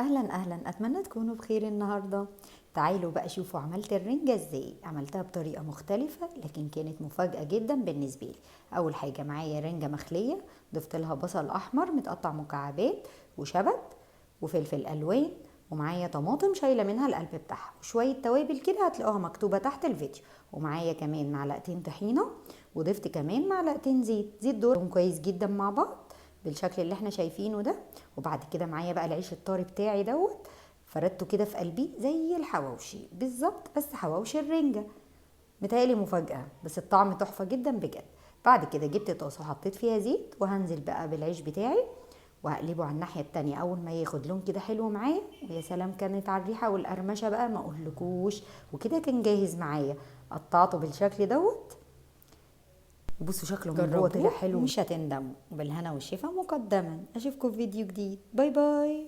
اهلا اتمنى تكونوا بخير النهارده. تعالوا بقى شوفوا عملت الرنجة ازاي. عملتها بطريقة مختلفة لكن كانت مفاجأة جدا بالنسبة لي. اول حاجة معايا رنجة مخلية، ضفت لها بصل احمر متقطع مكعبات وشبت وفلفل الوان، ومعايا طماطم شايله منها القلب بتاعها وشويه توابل كده هتلاقوها مكتوبه تحت الفيديو، ومعايا كمان معلقتين طحينه، وضفت كمان معلقتين زيت دول كويس جدا مع بعض بالشكل اللي احنا شايفينه ده. وبعد كده معايا بقى العيش الطري بتاعي دوت، فردته كده في قلبي زي الحواوشي بالظبط، بس حواوشي الرنجة. متهيألي مفاجأة بس الطعم تحفة جدا بجد. بعد كده جبت طاسة وحطيت فيها زيت، وهنزل بقى بالعيش بتاعي وهقلبه على الناحية التانية. اول ما ياخد لون كده حلو معايا، ويا سلام كانت على الريحة والقرمشة بقى ما اقولكوش. وكده كان جاهز معايا، قطعته بالشكل دوت. بصوا شكله من جوه طلع جربوه حلو، مش هتندموا. وبالهنا والشفا مقدما. اشوفكم في فيديو جديد، باي باي.